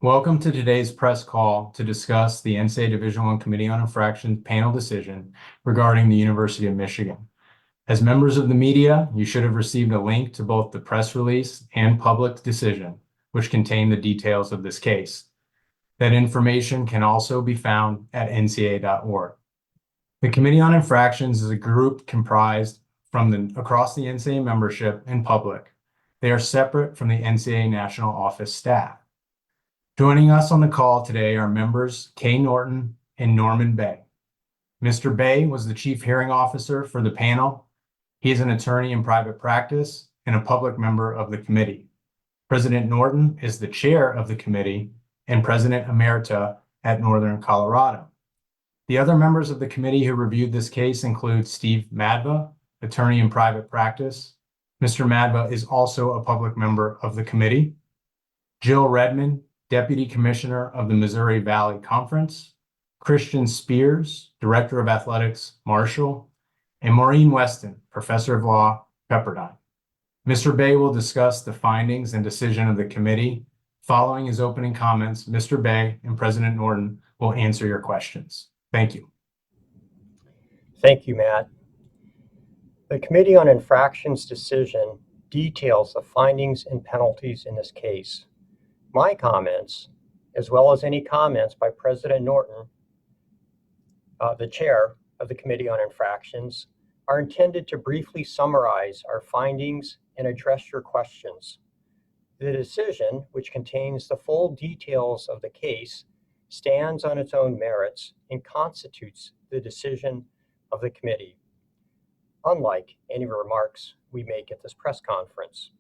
Welcome to today's press call to discuss the NCAA Division I Committee on Infractions panel decision regarding the University of Michigan. As members of the media, you should have received a link to both the press release and public decision, which contain the details of this case. That information can also be found at ncaa.org. The Committee on Infractions is a group comprised from across the NCAA membership and public. They are separate from the NCAA National Office staff. Joining us on the call today are members Kay Norton and Norman Bay. Mr. Bay was the chief hearing officer for the panel. He is an attorney in private practice and a public member of the committee. President Norton is the chair of the committee and president emerita at Northern Colorado. The other members of the committee who reviewed this case include Steve Madva, attorney in private practice. Mr. Madva is also a public member of the committee. Jill Redmond, Deputy Commissioner of the Missouri Valley Conference, Christian Spears, Director of Athletics, Marshall, and Maureen Weston, Professor of Law, Pepperdine. Mr. Bay will discuss the findings and decision of the committee. Following his opening comments, Mr. Bay and President Norton will answer your questions. Thank you. Thank you, Matt. The Committee on Infractions decision details the findings and penalties in this case. My comments, as well as any comments by President Norton, the chair of the Committee on Infractions, are intended to briefly summarize our findings and address your questions. The decision, which contains the full details of the case, stands on its own merits and constitutes the decision of the committee, unlike any remarks we make at this press conference.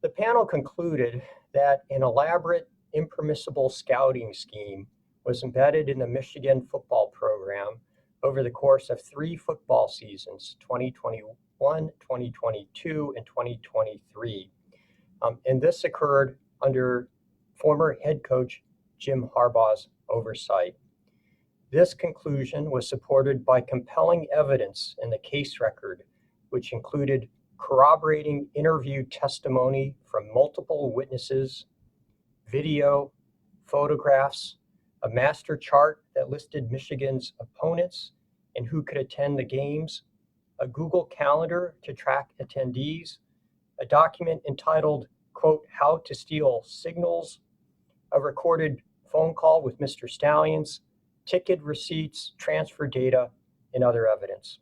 The panel concluded that an elaborate, impermissible scouting scheme was embedded in the Michigan football program over the course of 3 football seasons, 2021, 2022, and 2023. And this occurred under former head coach Jim Harbaugh's oversight. This conclusion was supported by compelling evidence in the case record, which included corroborating interview testimony from multiple witnesses, video, photographs, a master chart that listed Michigan's opponents and who could attend the games, a Google Calendar to track attendees, a document entitled, quote, "How to Steal Signals," a recorded phone call with Mr. Stalions, ticket receipts, transfer data, and other evidence.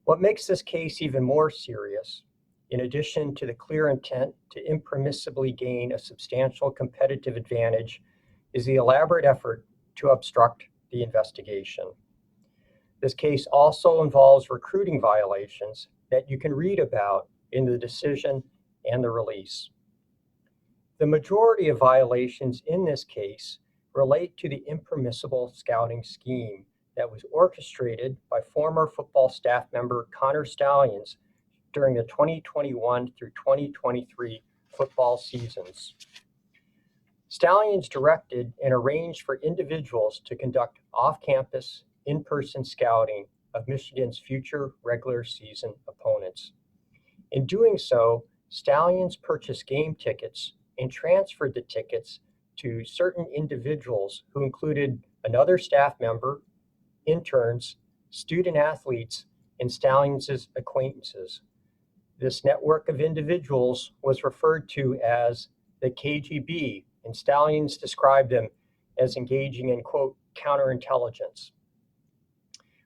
What makes this case even more serious, in addition to the clear intent to impermissibly gain a substantial competitive advantage, is the elaborate effort to obstruct the investigation. This case also involves recruiting violations that you can read about in the decision and the release. The majority of violations in this case relate to the impermissible scouting scheme that was orchestrated by former football staff member Connor Stalions during the 2021 through 2023 football seasons. Stalions directed and arranged for individuals to conduct off-campus, in-person scouting of Michigan's future regular season opponents. In doing so, Stalions purchased game tickets and transferred the tickets to certain individuals who included another staff member, interns, student athletes, and Stalions' acquaintances. This network of individuals was referred to as the KGB, and Stalions described them as engaging in, quote, counterintelligence.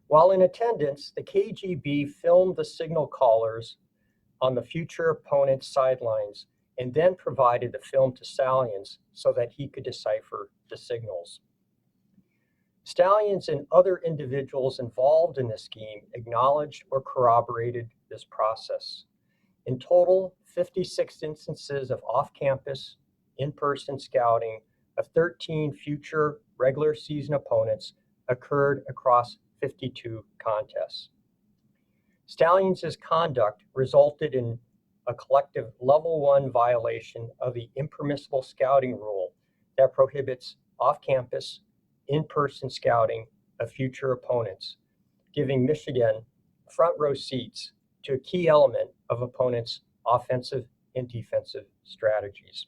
While in attendance, the KGB filmed the signal callers on the future opponent's sidelines and then provided the film to Stalions so that he could decipher the signals. Stalions and other individuals involved in the scheme acknowledged or corroborated this process. In total, 56 instances of off-campus, in-person scouting of 13 future regular season opponents occurred across 52 contests. Stalions' conduct resulted in a collective level 1 violation of the impermissible scouting rule that prohibits off-campus, in-person scouting of future opponents, giving Michigan front row seats to a key element of opponents' offensive and defensive strategies.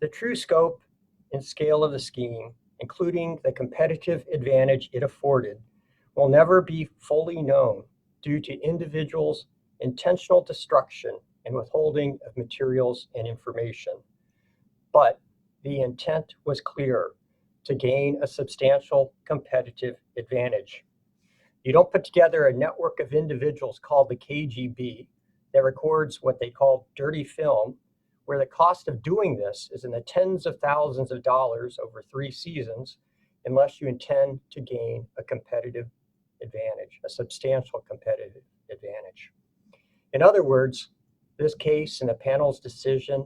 The true scope and scale of the scheme, including the competitive advantage it afforded, will never be fully known due to individuals' intentional destruction and withholding of materials and information. But the intent was clear: to gain a substantial competitive advantage. You don't put together a network of individuals called the KGB that records what they call dirty film, where the cost of doing this is in the tens of thousands of dollars over 3 seasons, unless you intend to gain a competitive advantage, a substantial competitive advantage. In other words, this case and the panel's decision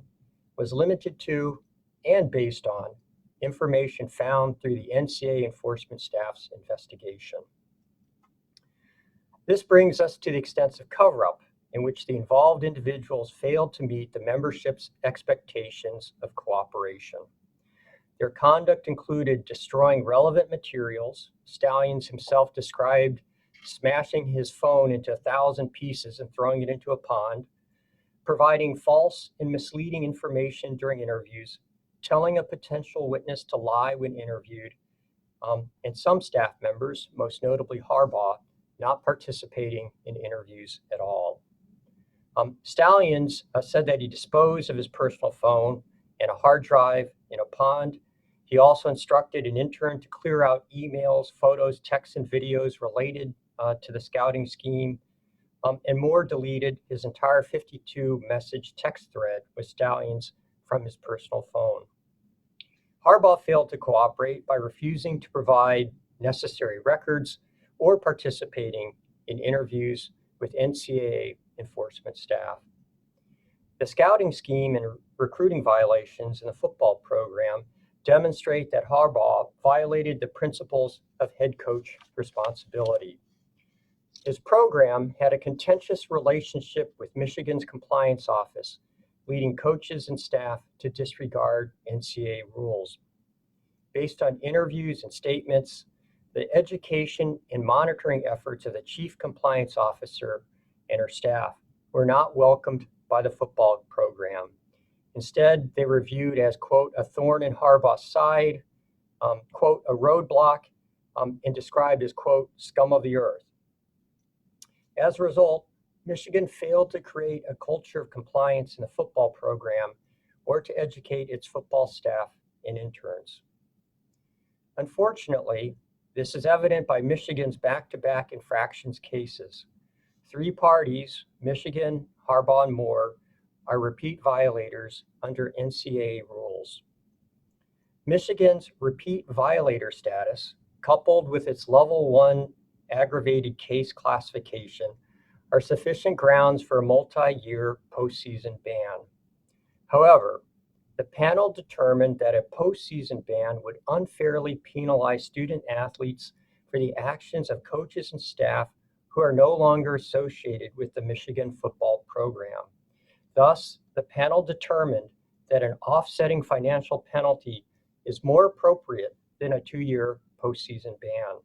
was limited to and based on information found through the NCAA enforcement staff's investigation. This brings us to the extensive cover-up in which the involved individuals failed to meet the membership's expectations of cooperation. Their conduct included destroying relevant materials. Stalions himself described smashing his phone into 1,000 pieces and throwing it into a pond, providing false and misleading information during interviews, telling a potential witness to lie when interviewed, and some staff members, most notably Harbaugh, not participating in interviews at all. Stalions said that he disposed of his personal phone and a hard drive in a pond. He also instructed an intern to clear out emails, photos, texts, and videos related to the scouting scheme, and Moore deleted his entire 52-message text thread with Stalions from his personal phone. Harbaugh failed to cooperate by refusing to provide necessary records or participating in interviews with NCAA enforcement staff. The scouting scheme and recruiting violations in the football program demonstrate that Harbaugh violated the principles of head coach responsibility. His program had a contentious relationship with Michigan's compliance office, leading coaches and staff to disregard NCAA rules. Based on interviews and statements, the education and monitoring efforts of the chief compliance officer and her staff were not welcomed by the football program. Instead, they were viewed as, quote, a thorn in Harbaugh's side, quote, a roadblock, and described as, quote, scum of the earth. As a result, Michigan failed to create a culture of compliance in the football program or to educate its football staff and interns. Unfortunately, this is evident by Michigan's back-to-back infractions cases. 3 parties, Michigan, Harbaugh, and Moore, are repeat violators under NCAA rules. Michigan's repeat violator status, coupled with its level 1 aggravated case classification, are sufficient grounds for a multi-year postseason ban. However, the panel determined that a postseason ban would unfairly penalize student athletes for the actions of coaches and staff who are no longer associated with the Michigan football program. Thus, the panel determined that an offsetting financial penalty is more appropriate than a 2-year postseason ban.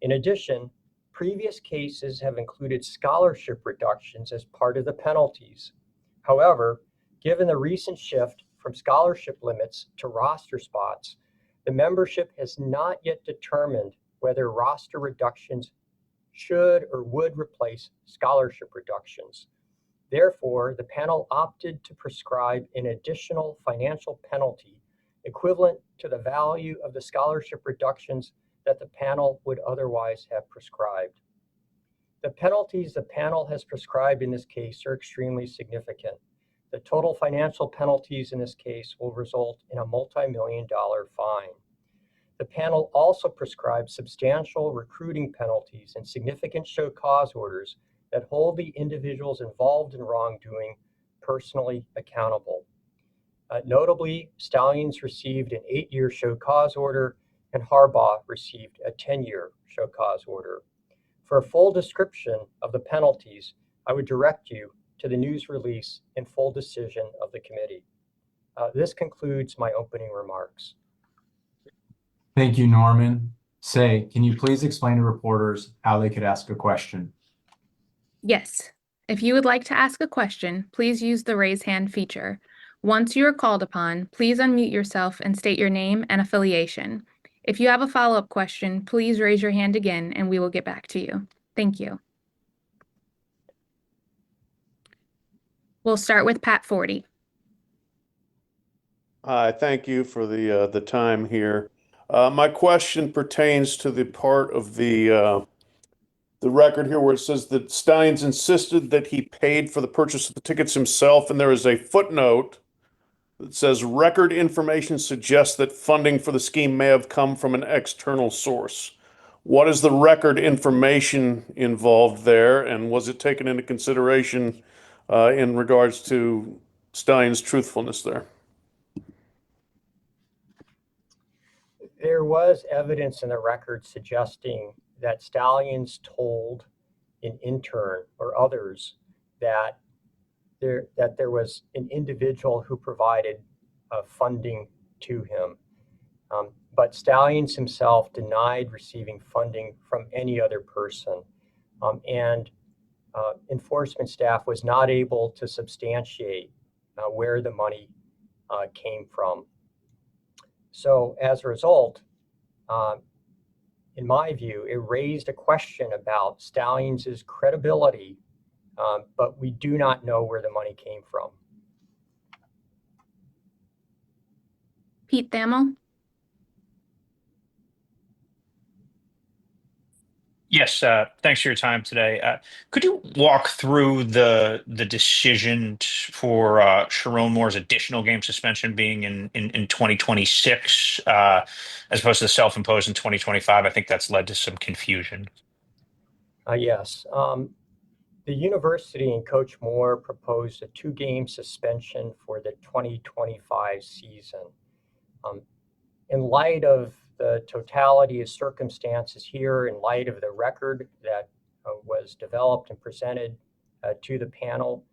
In addition, previous cases have included scholarship reductions as part of the penalties. However, given the recent shift from scholarship limits to roster spots, the membership has not yet determined whether roster reductions should or would replace scholarship reductions. Therefore, the panel opted to prescribe an additional financial penalty equivalent to the value of the scholarship reductions that the panel would otherwise have prescribed. The penalties the panel has prescribed in this case are extremely significant. The total financial penalties in this case will result in a multi-million-dollar fine. The panel also prescribed substantial recruiting penalties and significant show cause orders that hold the individuals involved in wrongdoing personally accountable. Notably, Stalions received an 8-year show cause order and Harbaugh received a 10-year show cause order. For a full description of the penalties, I would direct you to the news release and full decision of the committee. This concludes my opening remarks. Thank you, Norman. Say, can you please explain to reporters how they could ask a question? Yes. If you would like to ask a question, please use the raise hand feature. Once you are called upon, please unmute yourself and state your name and affiliation. If you have a follow-up question, please raise your hand again and we will get back to you. Thank you. We'll start with Pat Forty. Hi, thank you for the time here. My question pertains to the part of the record here where it says that Stallions insisted that he paid for the purchase of the tickets himself, and there is a footnote that says record information suggests that funding for the scheme may have come from an external source. What is the record information involved there, and was it taken into consideration in regards to Stalions' truthfulness there? There was evidence in the record suggesting that Stalions told an intern or others that there was an individual who provided funding to him. But Stalions himself denied receiving funding from any other person. And enforcement staff was not able to substantiate where the money came from. So as a result, in my view, it raised a question about Stalions' credibility, but we do not know where the money came from. Pete Thamel. Yes, thanks for your time today. Could you walk through the decision for Sharon Moore's additional game suspension being in 2026 as opposed to the self-imposed in 2025? I think that's led to some confusion. Yes. The university and Coach Moore proposed a 2-game suspension for the 2025 season. In light of the totality of circumstances here, in light of the record that was developed and presented to the panel,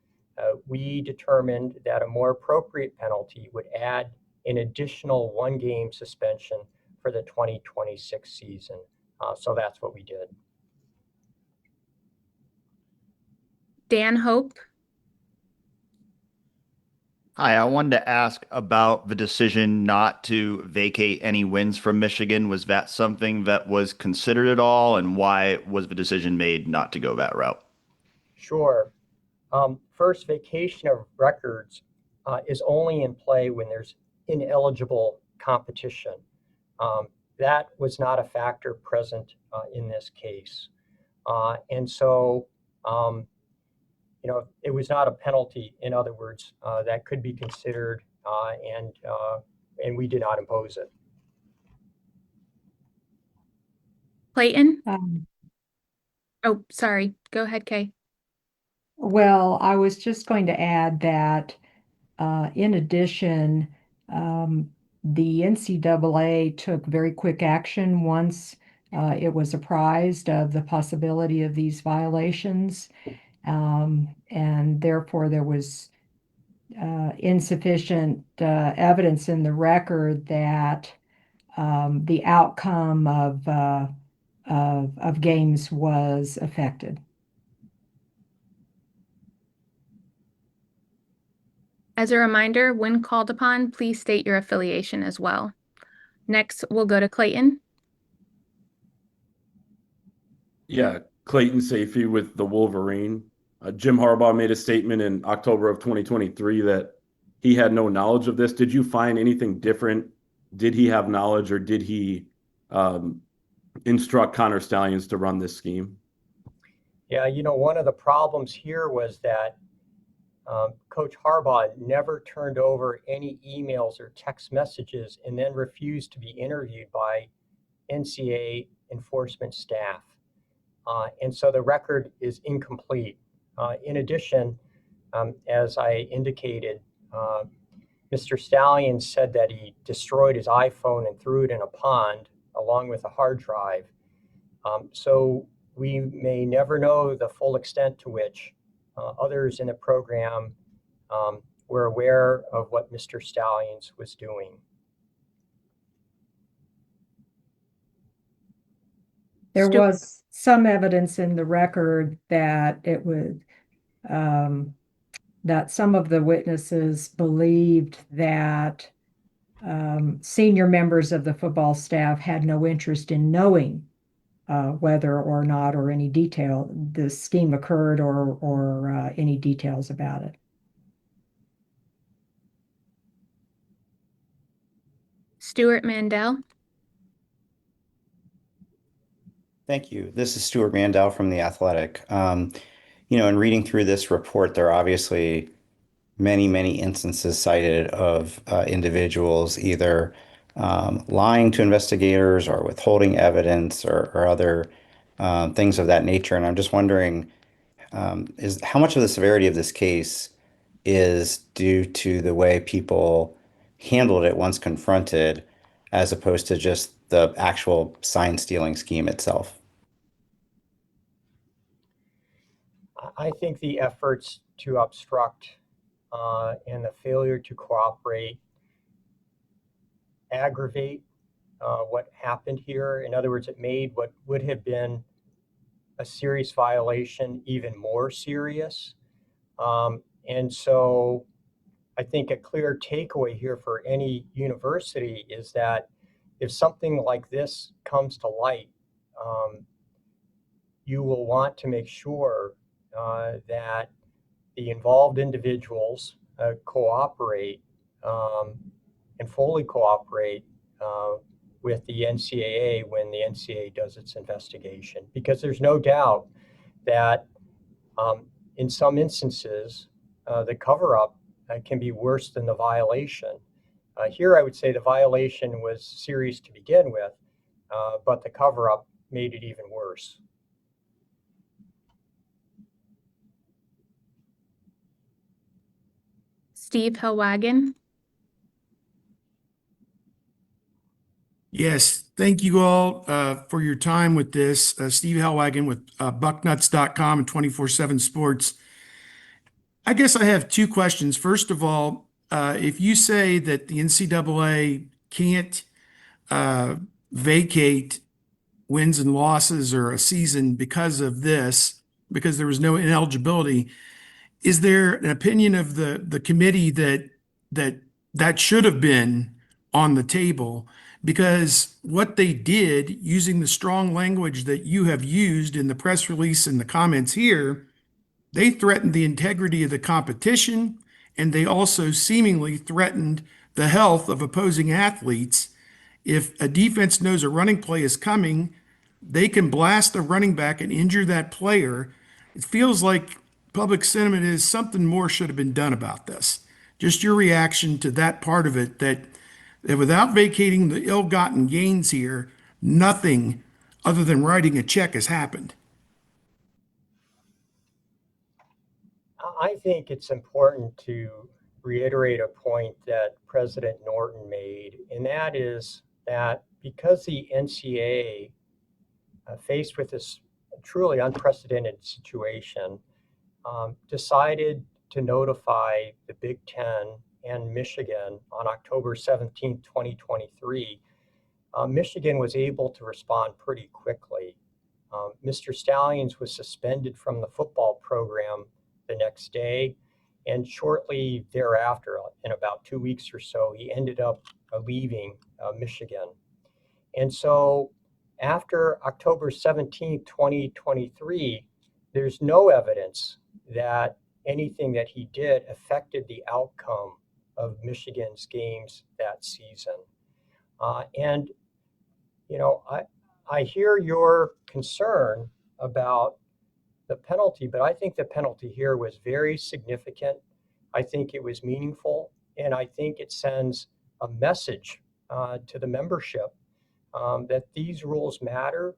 we determined that a more appropriate penalty would add an additional 1-game suspension for the 2026 season. So that's what we did. Dan Hope. Hi, I wanted to ask about the decision not to vacate any wins from Michigan. Was that something that was considered at all, and why was the decision made not to go that route? Sure. First, vacation of records is only in play when there's ineligible competition. That was not a factor present in this case. And so, it was not a penalty, in other words, that could be considered, and we did not impose it. Clayton. Oh, sorry. Go ahead, Kay. Well, I was just going to add that in addition, the NCAA took very quick action once it was apprised of the possibility of these violations. And therefore there was insufficient evidence in the record that the outcome of games was affected. As a reminder, when called upon, please state your affiliation as well. Next, we'll go to Clayton. Yeah, Clayton Safey with the Wolverine. Jim Harbaugh made a statement in October of 2023 that he had no knowledge of this. Did you find anything different? Did he have knowledge, or did he instruct Connor Stalions to run this scheme? Yeah, one of the problems here was that Coach Harbaugh never turned over any emails or text messages and then refused to be interviewed by NCAA enforcement staff. And so the record is incomplete. In addition, as I indicated, Mr. Stalions said that he destroyed his iPhone and threw it in a pond along with a hard drive. So we may never know the full extent to which others in the program were aware of what Mr. Stalions was doing. There was some evidence in the record that it would that some of the witnesses believed that senior members of the football staff had no interest in knowing whether or not or any detail the scheme occurred or any details about it. Stuart Mandel. Thank you. This is Stuart Mandel from The Athletic. In reading through this report, there are obviously many instances cited of individuals either lying to investigators or withholding evidence or other things of that nature. And I'm just wondering, is how much of the severity of this case is due to the way people handled it once confronted, as opposed to just the actual sign stealing scheme itself? I think the efforts to obstruct and the failure to cooperate aggravate what happened here. In other words, it made what would have been a serious violation even more serious. And so I think a clear takeaway here for any university is that if something like this comes to light, you will want to make sure that the involved individuals cooperate and fully cooperate with the NCAA when the NCAA does its investigation. Because there's no doubt that in some instances, the cover-up can be worse than the violation. Here, I would say the violation was serious to begin with, but the cover-up made it even worse. Steve Hellwagon. Yes, thank you all for your time with this. Steve Hellwagon with bucknuts.com and 24/7 Sports. I guess I have two questions. First of all, if you say that the NCAA can't vacate wins and losses or a season because of this, because there was no ineligibility, is there an opinion of the committee that should have been on the table? Because what they did, using the strong language that you have used in the press release and the comments here, they threatened the integrity of the competition, and they also seemingly threatened the health of opposing athletes. If a defense knows a running play is coming, they can blast the running back and injure that player. It feels like public sentiment is something more should have been done about this. Just your reaction to that part of it, that without vacating the ill-gotten gains here, nothing other than writing a check has happened. I think it's important to reiterate a point that President Norton made, and that is that because the NCAA, faced with this truly unprecedented situation, decided to notify the Big Ten and Michigan on October 17, 2023, Michigan was able to respond pretty quickly. Mr. Stalions was suspended from the football program the next day, and shortly thereafter, in about 2 weeks or so, he ended up leaving Michigan. And so after October 17, 2023, there's no evidence that anything that he did affected the outcome of Michigan's games that season. And, I hear your concern about the penalty, but I think the penalty here was very significant. I think it was meaningful, and I think it sends a message to the membership that these rules matter,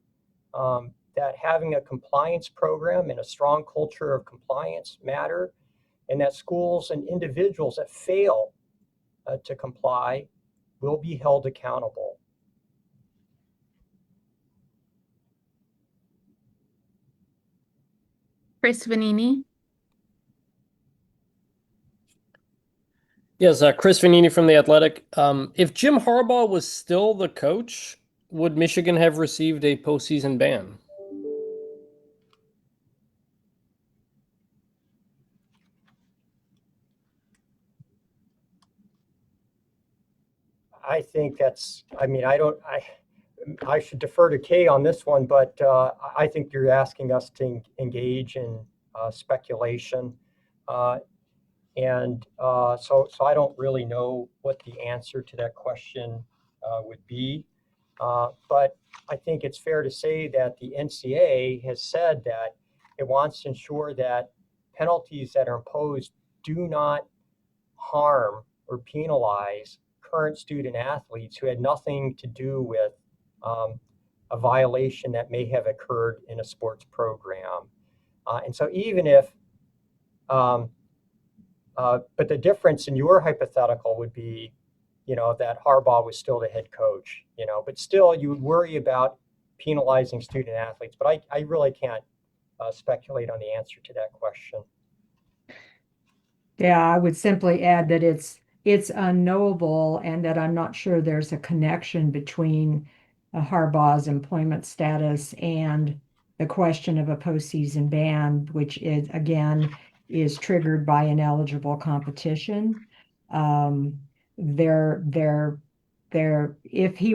that having a compliance program and a strong culture of compliance matter, and that schools and individuals that fail to comply will be held accountable. Chris Vanini. Yes, Chris Vanini from The Athletic. If Jim Harbaugh was still the coach, would Michigan have received a postseason ban? I think that's, I mean, I should defer to Kay on this one, but I think you're asking us to engage in speculation. So I don't really know what the answer to that question would be. But I think it's fair to say that the NCAA has said that it wants to ensure that penalties that are imposed do not harm or penalize current student athletes who had nothing to do with a violation that may have occurred in a sports program. And so even if, but the difference in your hypothetical would be, that Harbaugh was still the head coach, but still you would worry about penalizing student athletes. But I really can't speculate on the answer to that question. Yeah, I would simply add that it's unknowable and that I'm not sure there's a connection between Harbaugh's employment status and the question of a postseason ban, which is again is triggered by ineligible competition. If he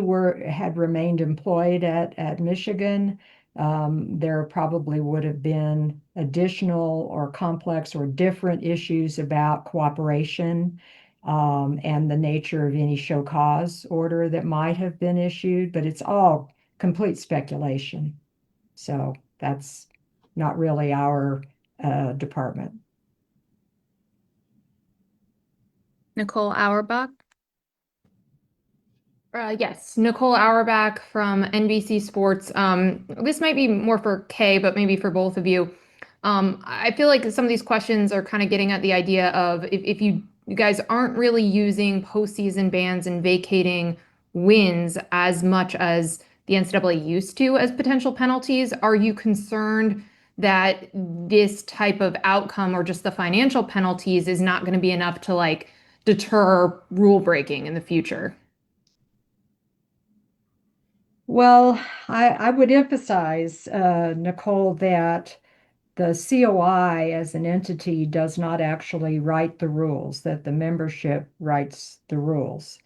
had remained employed at Michigan, there probably would have been additional or complex or different issues about cooperation and the nature of any show cause order that might have been issued, but it's all complete speculation. So that's not really our department. Nicole Auerbach. Yes, Nicole Auerbach from NBC Sports. This might be more for Kay, but maybe for both of you. I feel like some of these questions are kind of getting at the idea of if you guys aren't really using postseason bans and vacating wins as much as the NCAA used to as potential penalties, are you concerned that this type of outcome or just the financial penalties is not going to be enough to like deter rule breaking in the future? Well, I would emphasize, Nicole, that the COI as an entity does not actually write the rules, that the membership writes the rules.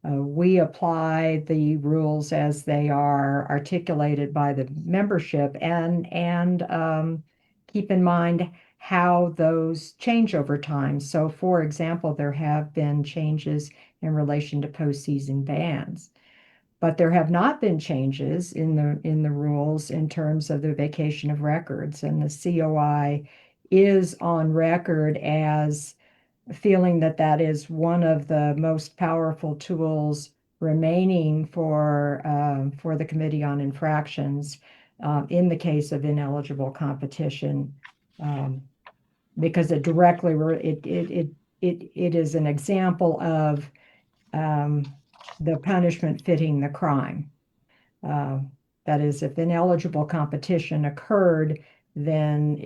We apply the rules as they are articulated by the membership and keep in mind how those change over time. So, for example, there have been changes in relation to postseason bans. But there have not been changes in the rules in terms of the vacation of records, and the COI is on record as feeling that that is one of the most powerful tools remaining for the Committee on Infractions in the case of ineligible competition, because it directly it is an example of the punishment fitting the crime. That is, if ineligible competition occurred, then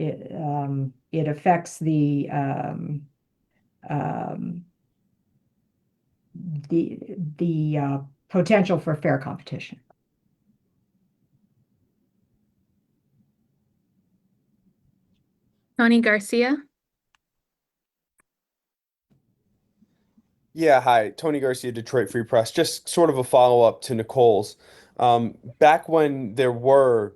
it affects the potential for fair competition. Tony Garcia. Yeah, hi. Tony Garcia, Detroit Free Press. Just sort of a follow-up to Nicole's. Back when there were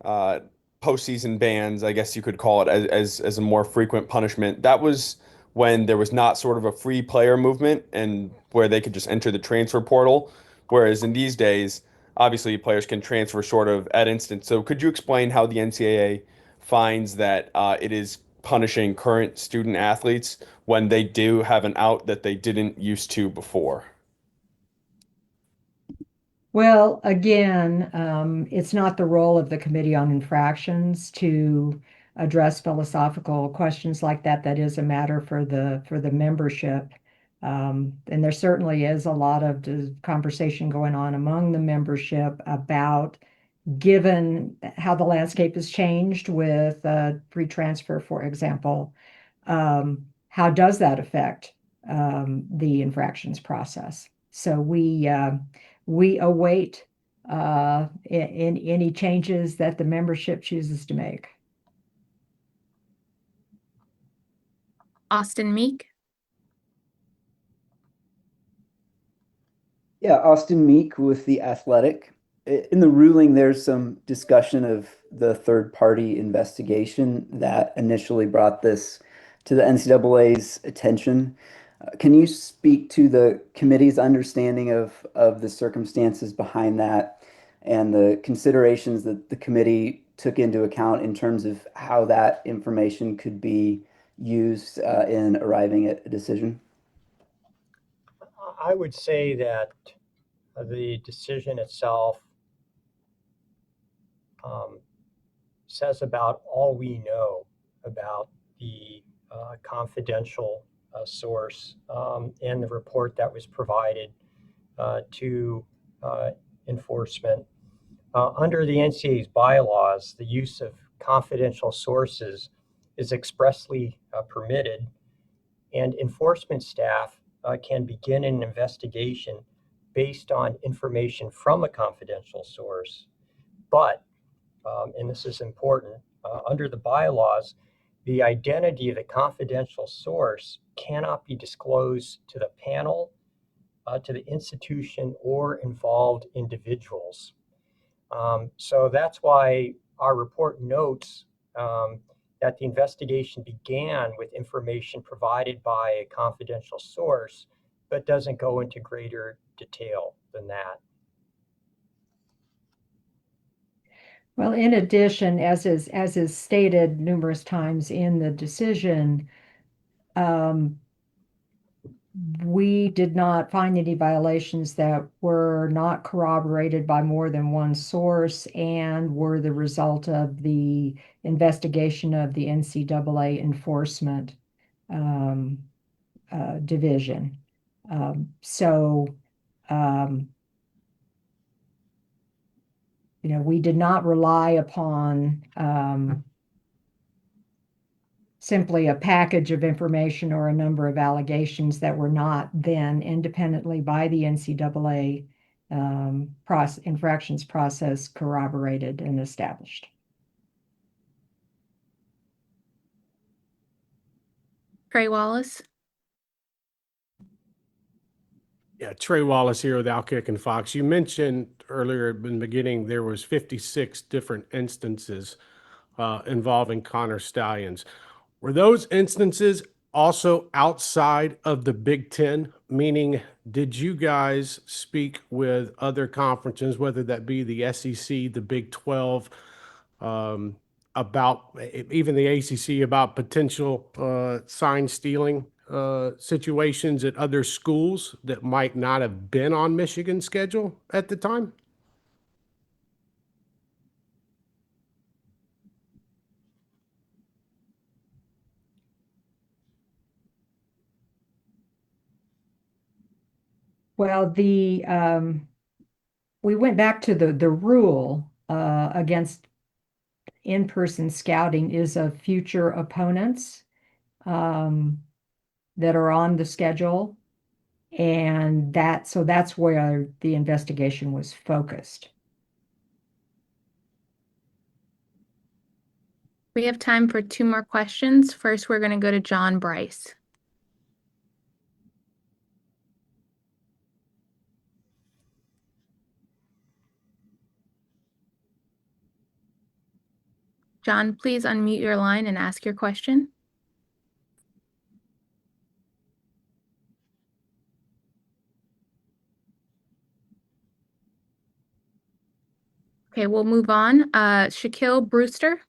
uh, postseason bans, I guess you could call it, as a more frequent punishment, that was when there was not sort of a free player movement and where they could just enter the transfer portal. Whereas in these days, obviously players can transfer sort of at instant. So could you explain how the NCAA finds that it is punishing current student athletes when they do have an out that they didn't used to before? Well, again, it's not the role of the Committee on Infractions to address philosophical questions like that. That is a matter for the membership. And there certainly is a lot of conversation going on among the membership about, given how the landscape has changed with free transfer, for example, how does that affect the infractions process? So we await in any changes that the membership chooses to make. Austin Meek. Yeah, Austin Meek with The Athletic. In the ruling, there's some discussion of the third-party investigation that initially brought this to the NCAA's attention. Can you speak to the committee's understanding of the circumstances behind that and the considerations that the committee took into account in terms of how that information could be used in arriving at a decision? I would say that the decision itself says about all we know about the confidential source and the report that was provided to enforcement. Under the NCAA's bylaws, the use of confidential sources is expressly permitted, and enforcement staff can begin an investigation based on information from a confidential source. But, and this is important, under the bylaws, the identity of the confidential source cannot be disclosed to the panel, to the institution, or involved individuals. So that's why our report notes that the investigation began with information provided by a confidential source, but doesn't go into greater detail than that. Well, in addition, as is stated numerous times in the decision, we did not find any violations that were not corroborated by more than one source and were the result of the investigation of the NCAA enforcement division. We did not rely upon simply a package of information or a number of allegations that were not then independently by the NCAA infractions process corroborated and established. Trey Wallace. Yeah, Trey Wallace here with Outkick and Fox. You mentioned earlier in the beginning there was 56 different instances involving Connor Stalions. Were those instances also outside of the Big Ten? Meaning, did you guys speak with other conferences, whether that be the SEC, the Big 12, about even the ACC, about potential sign stealing situations at other schools that might not have been on Michigan's schedule at the time? Well, we went back to the rule against in-person scouting is of future opponents that are on the schedule, and that's where the investigation was focused. We have time for 2 more questions. First, we're going to go to John Bryce. John, please unmute your line and ask your question. Okay, we'll move on. Shaquille Brewster.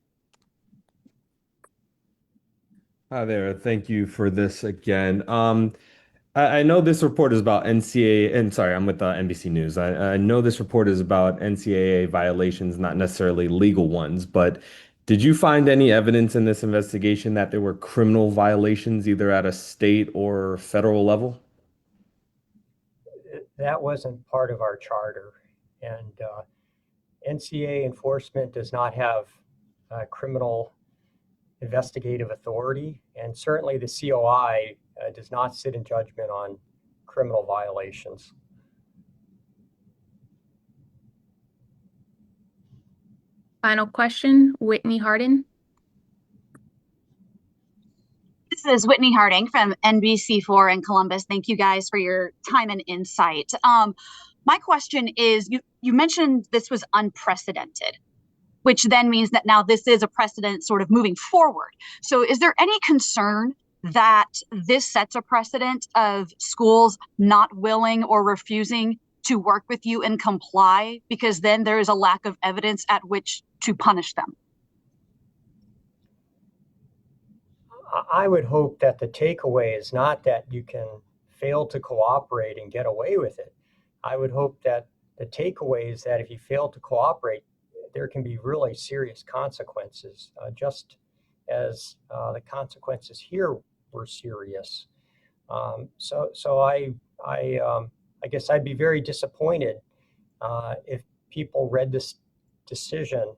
Hi there. Thank you for this again. I know this report is about NCAA, and sorry, I'm with NBC News. I know this report is about NCAA violations, not necessarily legal ones, but did you find any evidence in this investigation that there were criminal violations either at a state or federal level? That wasn't part of our charter, and NCAA enforcement does not have criminal investigative authority, and certainly the COI does not sit in judgment on criminal violations. Final question, Whitney Harden. This is Whitney Harding from NBC4 in Columbus. Thank you guys for your time and insight. My question is, you mentioned this was unprecedented, which then means that now this is a precedent sort of moving forward. So is there any concern that this sets a precedent of schools not willing or refusing to work with you and comply, because then there is a lack of evidence at which to punish them? I would hope that the takeaway is not that you can fail to cooperate and get away with it. I would hope that the takeaway is that if you fail to cooperate, there can be really serious consequences, just as the consequences here were serious. So I guess I'd be very disappointed if people read this decision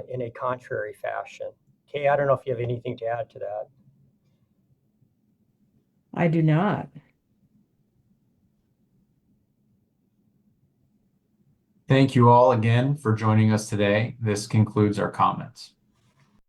in a contrary fashion. Kay, I don't know if you have anything to add to that. I do not. Thank you all again for joining us today. This concludes our comments.